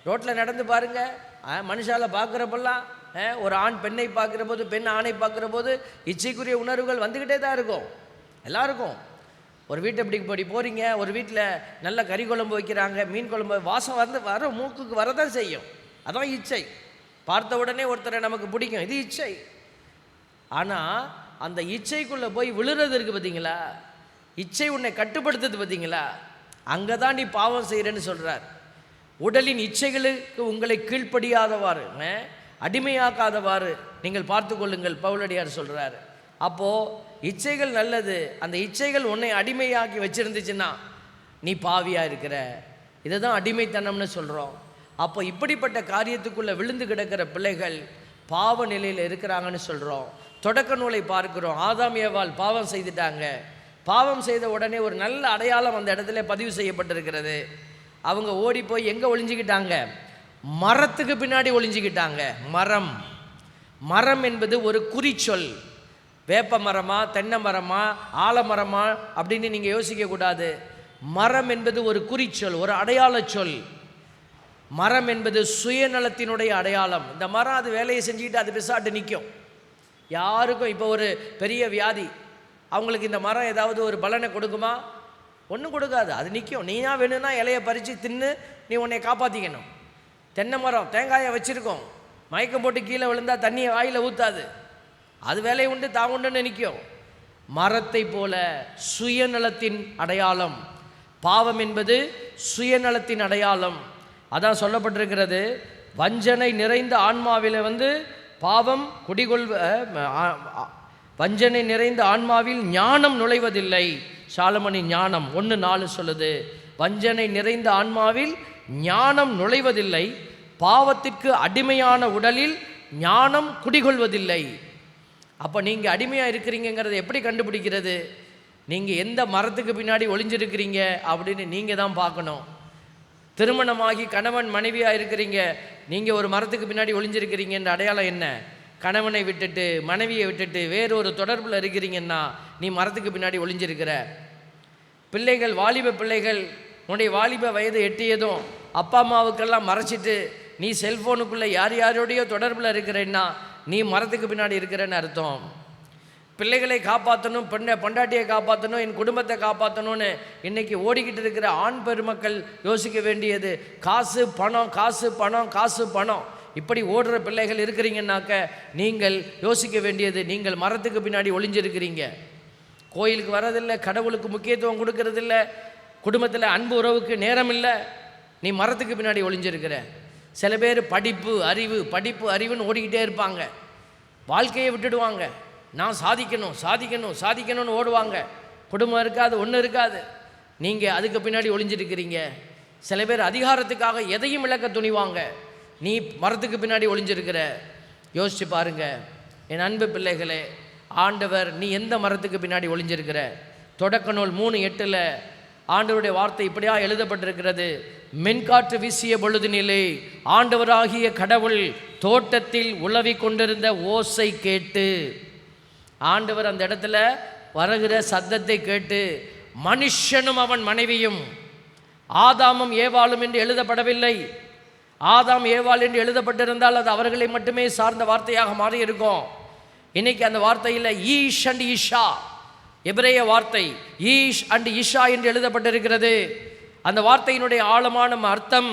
ரோட்டில் நடந்து பாருங்கள், மனுஷால பார்க்குறப்பெல்லாம் ஒரு ஆண் பெண்ணை பார்க்குற போது, பெண் ஆணை பார்க்குற போது இச்சைக்குரிய உணர்வுகள் வந்துக்கிட்டே தான் இருக்கும் எல்லாருக்கும். ஒரு வீட்டை இப்படி போகிறீங்க, ஒரு வீட்டில் நல்ல கறி குழம்பு வைக்கிறாங்க, மீன் குழம்பு, வாசம் வர மூக்குக்கு வரதான் செய்யும். அதான் இச்சை. பார்த்த உடனே ஒருத்தரை நமக்கு பிடிக்கும், இது இச்சை. ஆனால் அந்த இச்சைக்குள்ளே போய் விழுறது இருக்குது பார்த்தீங்களா, இச்சை உன்னை கட்டுப்படுத்துது பார்த்தீங்களா, அங்கே தான் நீ பாவம் செய்கிறேன்னு சொல்கிறார். உடலின் இச்சைகளுக்கு உங்களை கீழ்ப்படியாதவாறு, அடிமையாக்காதவாறு நீங்கள் பார்த்து கொள்ளுங்கள் பவுலடியார் சொல்கிறார். அப்போது இச்சைகள் நல்லது, அந்த இச்சைகள் உன்னை அடிமையாக்கி வச்சுருந்துச்சுன்னா நீ பாவியாக இருக்கிற. இதை தான் அடிமைத்தனம்னு சொல்கிறோம். அப்போ இப்படிப்பட்ட காரியத்துக்குள்ளே விழுந்து கிடக்கிற பிள்ளைகள் பாவ நிலையில் இருக்கிறாங்கன்னு சொல்கிறோம். தொடக்க நூலை பார்க்கிறோம். ஆதாம் ஏவாள் பாவம் செய்துட்டாங்க. பாவம் செய்த உடனே ஒரு நல்ல அடையாளம் அந்த இடத்துல பதிவு செய்யப்பட்டிருக்கிறது. அவங்க ஓடி போய் எங்கே ஒளிஞ்சிக்கிட்டாங்க? மரத்துக்கு பின்னாடி ஒளிஞ்சிக்கிட்டாங்க. மரம் என்பது ஒரு குறிச்சொல். வேப்ப மரமா, தென்னை மரமா, ஆலமரமா அப்படின்னு நீங்கள் யோசிக்கக்கூடாது. மரம் என்பது ஒரு குறிச்சொல், ஒரு அடையாள சொல். மரம் என்பது சுயநலத்தினுடைய அடையாளம். இந்த மரம் அது வேலையை செஞ்சுக்கிட்டு அது பெசாட்டு நிற்கும். யாருக்கும் இப்போ ஒரு பெரிய வியாதி, அவங்களுக்கு இந்த மரம் ஏதாவது ஒரு பலனை கொடுக்குமா? ஒன்றும் கொடுக்காது. அது நிற்கும். நீயா வேணும்னா இலையை பறித்து தின்னு நீ உன்னை காப்பாற்றிக்கணும். தென்னை மரம் தேங்காயை வச்சுருக்கோம், மயக்கம் போட்டு கீழே விழுந்தால் தண்ணியை வாயில் ஊற்றாது, அது வேலையை உண்டு தான் உண்டுன்னு நிற்கும். மரத்தை போல சுயநலத்தின் அடையாளம். பாவம் என்பது சுயநலத்தின் அடையாளம். அதான் சொல்லப்பட்டிருக்கிறது, வஞ்சனை நிறைந்த ஆன்மாவில் பாவம் வஞ்சனை நிறைந்த ஆன்மாவில் ஞானம் நுழைவதில்லை. சாலமனின் ஞானம் 1:4 சொல்லுது, வஞ்சனை நிறைந்த ஆன்மாவில் ஞானம் நுழைவதில்லை, பாவத்திற்கு அடிமையான உடலில் ஞானம் குடிகொள்வதில்லை. அப்போ நீங்கள் அடிமையாக இருக்கிறீங்கிறத எப்படி கண்டுபிடிக்கிறது? நீங்கள் எந்த மரத்துக்கு பின்னாடி ஒளிஞ்சிருக்கிறீங்க அப்படின்னு நீங்கள் தான் பார்க்கணும். திருமணமாகி கணவன் மனைவியாக இருக்கிறீங்க, நீங்கள் ஒரு மரத்துக்கு பின்னாடி ஒளிஞ்சிருக்கிறீங்கன்ற அடையாளம் என்ன? கணவனை விட்டுட்டு மனைவியை விட்டுட்டு வேறொரு தொடர்பில் இருக்கிறீங்கன்னா நீ மரத்துக்கு பின்னாடி ஒளிஞ்சிருக்கிற. பிள்ளைகள், வாலிப பிள்ளைகள், உன்னுடைய வாலிப வயது எட்டியதும் அப்பா அம்மாவுக்கெல்லாம் மறைச்சிட்டு நீ செல்ஃபோனுக்குள்ளே யாரோடையோ தொடர்பில் இருக்கிறேன்னா நீ மரத்துக்கு பின்னாடி இருக்கிறேன்னு அர்த்தம். பிள்ளைகளை காப்பாற்றணும், பொண்டாட்டியை காப்பாற்றணும், என் குடும்பத்தை காப்பாற்றணும்னு இன்றைக்கி ஓடிக்கிட்டு இருக்கிற ஆண் பெருமக்கள் யோசிக்க வேண்டியது காசு பணம், காசு பணம், காசு பணம். இப்படி ஓடுற பிள்ளைகள் இருக்கிறீங்கன்னாக்க நீங்கள் யோசிக்க வேண்டியது, நீங்கள் மரத்துக்கு பின்னாடி ஒளிஞ்சிருக்கிறீங்க. கோயிலுக்கு வரதில்லை, கடவுளுக்கு முக்கியத்துவம் கொடுக்கறதில்ல, குடும்பத்தில் அன்பு உறவுக்கு நேரம் இல்லை, நீ மரத்துக்கு பின்னாடி ஒளிஞ்சிருக்கிற. சில பேர் படிப்பு அறிவு படிப்பு அறிவுன்னு ஓடிக்கிட்டே இருப்பாங்க, வாழ்க்கையை விட்டுடுவாங்க. நான் சாதிக்கணும் சாதிக்கணும் சாதிக்கணும்னு ஓடுவாங்க, குடும்பம் இருக்காது, ஒன்றும் இருக்காது. நீங்கள் அதுக்கு பின்னாடி ஒளிஞ்சிருக்கிறீங்க. சில பேர் அதிகாரத்துக்காக எதையும் இழக்க துணிவாங்க, நீ மரத்துக்கு பின்னாடி ஒளிஞ்சிருக்கிற. யோசிச்சு பாருங்க என் அன்பு பிள்ளைகளே, ஆண்டவர் நீ எந்த மரத்துக்கு பின்னாடி ஒளிஞ்சிருக்கிற? தொடக்க நூல் 3:8 ஆண்டவருடைய வார்த்தை இப்படியா எழுதப்பட்டிருக்கிறது, மென்காற்று வீசிய பொழுதினிலே ஆண்டவராகிய கடவுள் தோட்டத்தில் உலவி கொண்டிருந்த ஓசை கேட்டு, ஆண்டவர் அந்த இடத்துல வருகிற சத்தத்தை கேட்டு, மனுஷனும் அவன் மனைவியும், ஆதாமும் ஏவாளும் என்று எழுதப்படவில்லை. ஆதாம் ஏவாள் என்று எழுதப்பட்டிருந்தால் அது அவர்களை மட்டுமே சார்ந்த வார்த்தையாக மாறி இருக்கும். இன்னைக்கு அந்த வார்த்தையில் ஈஷ் அண்ட் ஈஷா, எபிரேய வார்த்தை ஈஷ் அண்ட் ஈஷா என்று எழுதப்பட்டிருக்கிறது. அந்த வார்த்தையினுடைய ஆழமான அர்த்தம்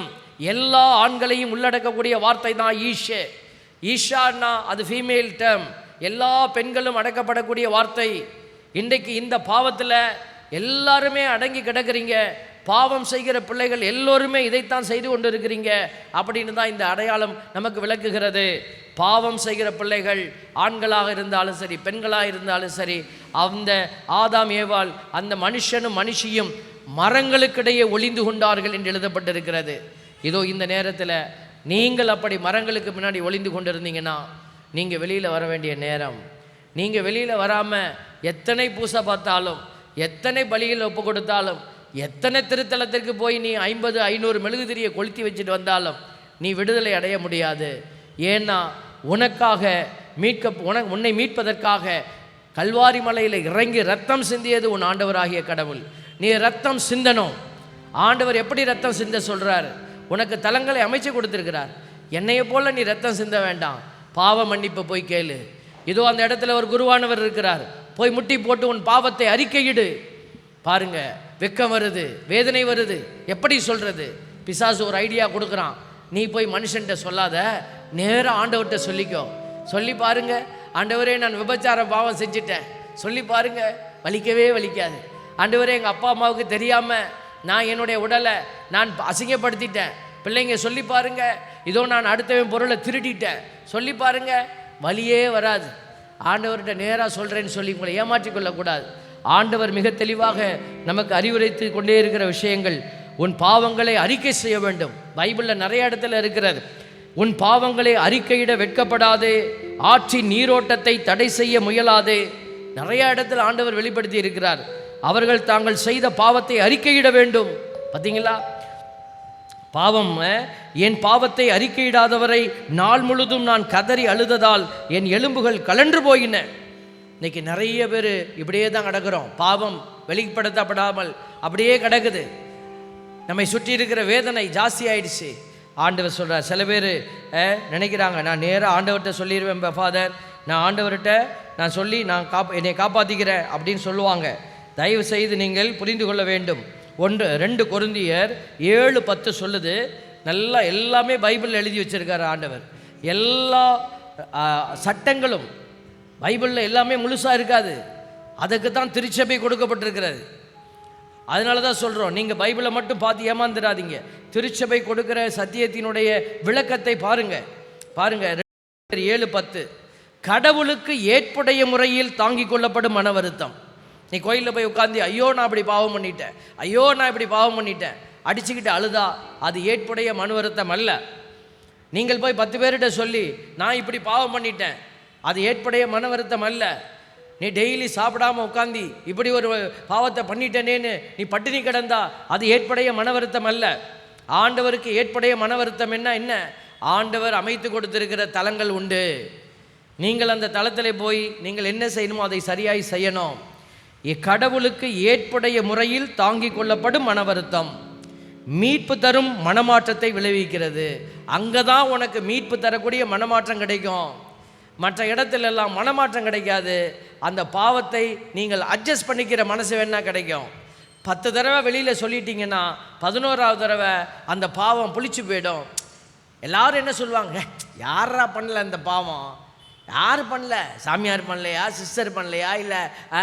எல்லா ஆண்களையும் உள்ளடக்கக்கூடிய வார்த்தை தான் ஈஷே. ஈஷான்னா அது ஃபீமேல் டேர்ம், எல்லா பெண்களும் அடக்கப்படக்கூடிய வார்த்தை. இன்றைக்கு இந்த பாவத்தில் எல்லாருமே அடங்கி கிடக்கிறீங்க. பாவம் செய்கிற பிள்ளைகள் எல்லோருமே இதைத்தான் செய்து கொண்டு இருக்கிறீங்க அப்படின்னு தான் இந்த அடையாளம் நமக்கு விளக்குகிறது. பாவம் செய்கிற பிள்ளைகள் ஆண்களாக இருந்தாலும் சரி, பெண்களாக இருந்தாலும் சரி, அந்த ஆதாம் ஏவாள் அந்த மனுஷனும் மனுஷியும் மரங்களுக்கிடையே ஒளிந்து கொண்டார்கள் என்று எழுதப்பட்டிருக்கிறது. இதோ இந்த நேரத்தில் நீங்கள் அப்படி மரங்களுக்கு முன்னாடி ஒளிந்து கொண்டிருந்தீங்கன்னா நீங்கள் வெளியில் வர வேண்டிய நேரம். நீங்கள் வெளியில் வராமல் எத்தனை பூசை பார்த்தாலும், எத்தனை பலிகள் ஒப்பு கொடுத்தாலும், எத்தனை திருத்தலத்திற்கு போய் நீ 50-500 மெழுகுதிரியை கொளுத்தி வச்சுட்டு வந்தாலும் நீ விடுதலை அடைய முடியாது. ஏன்னா உனக்காக உன்னை மீட்பதற்காக கல்வாரி மலையில் இறங்கி ரத்தம் சிந்தியது உன் ஆண்டவராகிய கடவுள். நீ ரத்தம் சிந்தணும். ஆண்டவர் எப்படி ரத்தம் சிந்த சொல்கிறார்? உனக்கு தலங்களை அமைச்சு கொடுத்துருக்கிறார். என்னையை போல நீ ரத்தம் சிந்த வேண்டாம், பாவ மன்னிப்பு போய் கேளு. இதோ அந்த இடத்துல ஒரு குருவானவர் இருக்கிறார், போய் முட்டி போட்டு உன் பாவத்தை அறிக்கையிடு. பாருங்க, வெக்கம் வருது, வேதனை வருது, எப்படி சொல்றது? பிசாசு ஒரு ஐடியா கொடுக்குறான், நீ போய் மனுஷன்கிட்ட சொல்லாத, நேராக ஆண்டவர்கிட்ட சொல்லிக்கோ. சொல்லி பாருங்க, ஆண்டவரே நான் விபச்சார பாவம் செஞ்சிட்டேன் சொல்லி பாருங்க, வலிக்கவே வலிக்காது. ஆண்டவரே எங்கள் அப்பா அம்மாவுக்கு தெரியாமல் நான் என்னுடைய உடலை நான் அசிங்கப்படுத்திட்டேன், பிள்ளைங்க சொல்லி பாருங்க. இதோ நான் அடுத்தவன் பொருளை திருடிட்டேன் சொல்லி பாருங்க, வலியே வராது. ஆண்டவர்கிட்ட நேராக சொல்கிறேன்னு சொல்லி உங்களை ஏமாற்றிக்கொள்ளக்கூடாது. ஆண்டவர் மிக தெளிவாக நமக்கு அறிவுரைத்து கொண்டே இருக்கிற விஷயங்கள், உன் பாவங்களை அறிக்கை செய்ய வேண்டும். பைபிளில் நிறைய இடத்துல இருக்கிறது. உன் பாவங்களை அறிக்கையிட வெட்கப்படாதே, ஆற்றின் நீரோட்டத்தை தடை செய்ய முயலாதே. நிறைய இடத்துல ஆண்டவர் வெளிப்படுத்தி இருக்கிறார். அவர்கள் தாங்கள் செய்த பாவத்தை அறிக்கையிட வேண்டும். பார்த்தீங்களா? பாவம், என் பாவத்தை அறிக்கையிடாதவரை நாள் முழுதும் நான் கதறி அழுததால் என் எலும்புகள் கலன்று போயின. இன்னைக்கு நிறைய பேர் இப்படியே தான் கிடக்கிறோம். பாவம் வெளிப்படுத்தப்படாமல் அப்படியே கிடக்குது. நம்மை சுற்றி இருக்கிற வேதனை ஜாஸ்தி ஆயிடுச்சு. ஆண்டவர் சொல்கிறார், சில பேர் நினைக்கிறாங்க, நான் நேராக ஆண்டவர்கிட்ட சொல்லிடுவேன் ஃபாதர், நான் ஆண்டவர்கிட்ட நான் சொல்லி நான் என்னை காப்பாற்றிக்கிறேன் அப்படின்னு சொல்லுவாங்க. தயவு செய்து நீங்கள் புரிந்து கொள்ள வேண்டும். 2 கொரிந்தியர் 7:10 சொல்லுது. நல்லா எல்லாமே பைபிளில் எழுதி வச்சிருக்காரு ஆண்டவர். எல்லா சட்டங்களும் பைபிளில் எல்லாமே முழுசாக இருக்காது. அதுக்கு தான் திருச்சபை கொடுக்கப்பட்டிருக்கிறது. அதனால தான் சொல்கிறோம், நீங்கள் பைபிளை மட்டும் பார்த்து ஏமாந்துடாதீங்க. திருச்சபை கொடுக்குற சத்தியத்தினுடைய விளக்கத்தை பாருங்கள். 7:10 கடவுளுக்கு ஏற்புடைய முறையில் தாங்கிக் கொள்ளப்படும் மன வருத்தம். நீ கோயிலில் போய் உட்காந்து ஐயோ நான் இப்படி பாவம் பண்ணிட்டேன், ஐயோ நான் இப்படி பாவம் பண்ணிட்டேன் அடிச்சுக்கிட்டு அழுதா அது ஏற்புடைய மன வருத்தம் அல்ல. நீங்கள் போய் 10 பேர்கிட்ட சொல்லி நான் இப்படி பாவம் பண்ணிட்டேன், அது ஏற்புடைய மன வருத்தம் அல்ல. நீ டெய்லி சாப்பிடாமல் உட்காந்து இப்படி ஒரு பாவத்தை பண்ணிட்டேனேன்னு நீ பட்டினி கிடந்தா அது ஏற்புடைய மன வருத்தம் அல்ல. ஆண்டவருக்கு ஏற்புடைய மன வருத்தம் என்ன? ஆண்டவர் அமைத்து கொடுத்திருக்கிற தலங்கள் உண்டு. நீங்கள் அந்த தலத்தில் போய் நீங்கள் என்ன செய்யணுமோ அதை சரியாய் செய்யணும். இக்கடவுளுக்கு ஏற்புடைய முறையில் தாங்கிக் கொள்ளப்படும் மன வருத்தம் மீட்பு தரும் மனமாற்றத்தை விளைவிக்கிறது. அங்கே தான் உனக்கு மீட்பு தரக்கூடிய மனமாற்றம் கிடைக்கும். மற்ற இடத்துலெல்லாம் மனமாற்றம் கிடைக்காது. அந்த பாவத்தை நீங்கள் அட்ஜஸ்ட் பண்ணிக்கிற மனசு வேணா கிடைக்கும். 10 தடவை வெளியில் சொல்லிட்டீங்கன்னா 11ஆவது தடவை அந்த பாவம் புளிச்சு போயிடும். எல்லாரும் என்ன சொல்லுவாங்க, யாரா பண்ணல இந்த பாவம், யார் பண்ணல, சாமியார் பண்ணலையா, சிஸ்டர் பண்ணலையா, இல்லை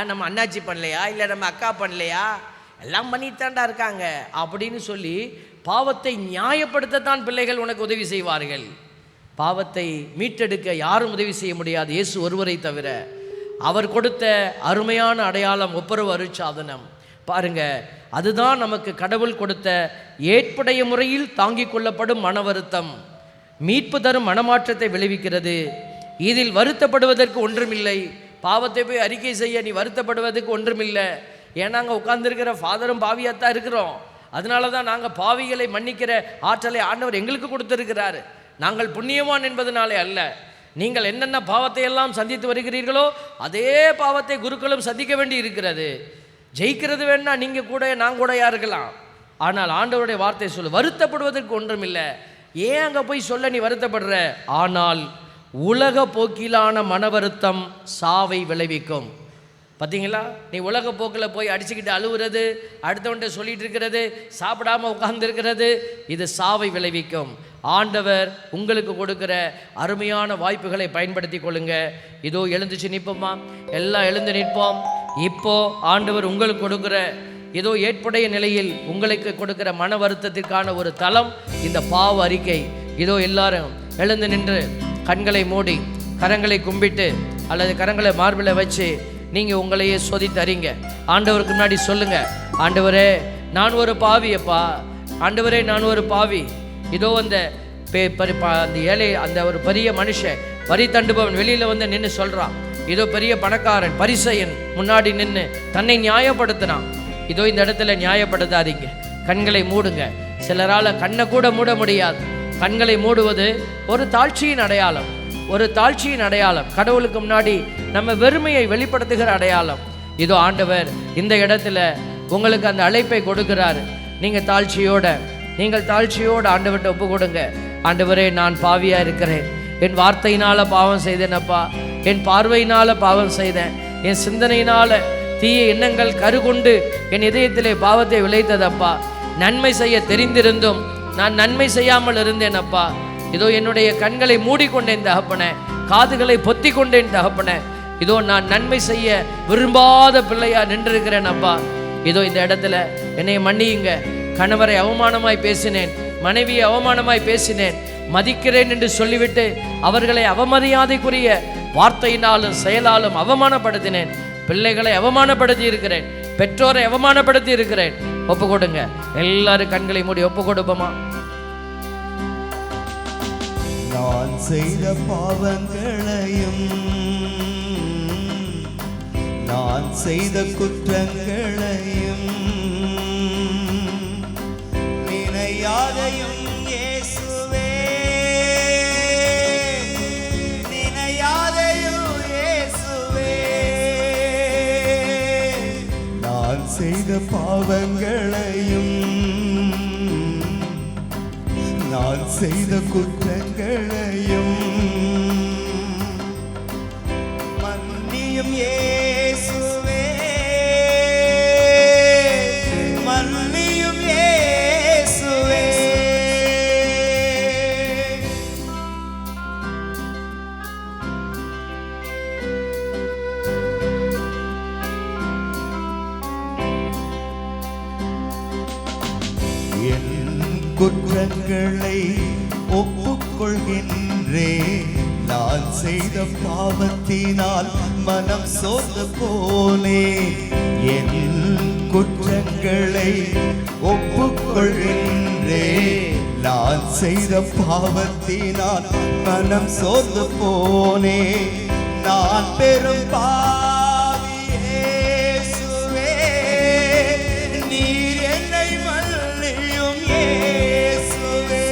நம்ம அண்ணாச்சி பண்ணலையா, இல்லை நம்ம அக்கா பண்ணலையா, எல்லாம் பண்ணித்தாண்டா இருக்காங்க அப்படின்னு சொல்லி பாவத்தை நியாயப்படுத்தத்தான் பிள்ளைகள் உனக்கு உதவி செய்வார்கள். பாவத்தை மீட்டெடுக்க யாரும் உதவி செய்ய முடியாது, இயேசு ஒருவரை தவிர. அவர் கொடுத்த அருமையான அடையாளம் ஒப்புரவு அருட்சாதனம். பாருங்க, அதுதான் நமக்கு கடவுள் கொடுத்த ஏற்புடைய முறையில் தாங்கிக் கொள்ளப்படும் மன வருத்தம் மீட்பு தரும் மனமாற்றத்தை விளைவிக்கிறது. இதில் வருத்தப்படுவதற்கு ஒன்றுமில்லை. பாவத்தை போய் அறிக்கை செய்ய நீ வருத்தப்படுவதற்கு ஒன்றுமில்லை. ஏன்னா அங்கே உட்கார்ந்துருக்கிற ஃபாதரும் பாவியாத்தான் இருக்கிறோம். அதனால தான் நாங்கள் பாவிகளை மன்னிக்கிற ஆற்றலை ஆண்டவர் எங்களுக்கு கொடுத்திருக்கிறார். நாங்கள் புண்ணியவான் என்பதனாலே அல்ல. நீங்கள் என்னென்ன பாவத்தை எல்லாம் சந்தித்து வருகிறீர்களோ அதே பாவத்தை குருக்களும் சந்திக்க வேண்டி இருக்கிறது. ஜெயிக்கிறது வேணா நீங்கள் கூட நான் கூடயா இருக்கலாம். ஆனால் ஆண்டவருடைய வார்த்தை சொல்லு, வருத்தப்படுவதற்கு ஒன்றுமில்லை. ஏன் அங்கே போய் சொல்ல நீ வருத்தப்படுற? ஆனால் உலக போக்கிலான மன வருத்தம் சாவை விளைவிக்கும். பார்த்தீங்களா? நீ உலக போக்கில் போய் அடிச்சுக்கிட்டு அழுவுறது, அடுத்தவன்ட்ட சொல்லிட்டு இருக்கிறது, சாப்பிடாமல் உட்கார்ந்துருக்கிறது, இது சாவை விளைவிக்கும். ஆண்டவர் உங்களுக்கு கொடுக்குற அருமையான வாய்ப்புகளை பயன்படுத்தி கொள்ளுங்க. இதோ எழுந்துச்சு நிற்போமா? எல்லாம் எழுந்து நிற்போம். இப்போ ஆண்டவர் உங்களுக்கு கொடுக்குற ஏதோ ஏற்புடைய நிலையில் உங்களுக்கு கொடுக்கிற மன வருத்தத்திற்கான ஒரு தளம் இந்த பாவ அறிக்கை. இதோ எல்லாரும் எழுந்து நின்று கண்களை மூடி கரங்களை கும்பிட்டு அல்லது கரங்களை மார்பில் வச்சு நீங்கள் உங்களையே சோதித்தறிங்க. ஆண்டவருக்கு முன்னாடி சொல்லுங்க, ஆண்டவரே நான் ஒரு பாவியப்பா, ஆண்டவரே நான் ஒரு பாவி. இதோ அந்த ஏழை அந்த ஒரு பெரிய மனுஷன் வரி தண்டுபவன் வெளியில் வந்து நின்று சொல்கிறான். இதோ பெரிய பணக்காரன் பரிசையன் முன்னாடி நின்று தன்னை நியாயப்படுத்தினான். இதோ இந்த இடத்துல நியாயப்படுத்தாதீங்க, கண்களை மூடுங்க. சிலரால் கண்ணை கூட மூட முடியாது. கண்களை மூடுவது ஒரு தாழ்ச்சியின் அடையாளம், ஒரு தாழ்ச்சியின் அடையாளம். கடவுளுக்கு முன்னாடி நம்ம வெறுமையை வெளிப்படுத்துகிற அடையாளம். இதோ ஆண்டவர் இந்த இடத்துல உங்களுக்கு அந்த அழைப்பை கொடுக்கிறாரு. நீங்கள் தாழ்ச்சியோட நீங்கள் தாழ்ச்சியோடு ஆண்டவர்கிட்ட ஒப்பு கொடுங்க. ஆண்டவரே, நான் பாவியாக இருக்கிறேன், என் வார்த்தையினால் பாவம் செய்தேனப்பா, என் பார்வையினால் பாவம் செய்தேன், என் சிந்தனையினால் தீய எண்ணங்கள் கருகொண்டு என் இதயத்திலே பாவத்தை விளைத்ததப்பா. நன்மை செய்ய தெரிந்திருந்தும் நான் நன்மை செய்யாமல் இருந்தேன் அப்பா. இதோ என்னுடைய கண்களை மூடிக்கொண்டேன் தகப்பனே, காதுகளை பொத்தி கொண்டேன் தகப்பனே. இதோ நான் நன்மை செய்ய விரும்பாத பிள்ளையா நின்றிருக்கிறேன் அப்பா. இதோ இந்த இடத்துல என்னை மன்னியுங்க. கணவரை அவமானமாய் பேசினேன், மனைவியை அவமானமாய் பேசினேன், மதிக்கிறேன் என்று சொல்லிவிட்டு அவர்களை அவமரியாதைக்குரிய வார்த்தையினாலும் செயலாலும் அவமானப்படுத்தினேன். பிள்ளைகளை அவமானப்படுத்தி இருக்கிறேன், பெற்றோரை அவமானப்படுத்தி இருக்கிறேன். ஒப்பு கொடுங்க. எல்லாரும் கண்களை மூடி ஒப்பு கொடுப்போமா? நான் செய்த பாவங்களையும் நான் செய்த குற்றங்களையும் நினையாதையும் இயேசுவே, நினையாதையும் இயேசுவே. நான் செய்த பாவங்களையும் நான் செய்த குற்றங்களையும் மன்னியும் இயேசுவே, மன்னியும் இயேசுவே. குற்றங்களை ஒப்புக்கொள்கின்றேன், நான் செய்த பாவத்தினால் மனம் சோர்ந்து போனே. என் குற்றங்களை ஒப்புக்கொள்கின்றேன், நான் செய்த பாவத்தினால் மனம் சோர்ந்து போனே. நான் பெரும் பாவி இயேசுவே, நீர் என்னை மன்னியும் இயேசுவே.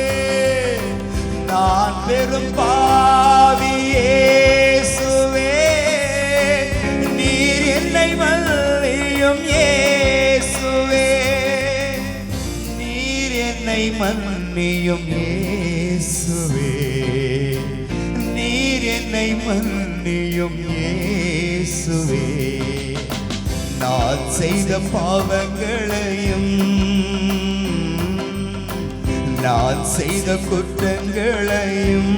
நான் பெரும் பாவி இயேசுவே, நீர் என்னை மன்னியும் இயேசுவே. நீர் என்னை மன்னியும் இயேசுவே, நீர் என்னை மன்னியும் இயேசுவே. நான் செய்த பாவங்களையும் நான் செய்த குற்றங்களையும்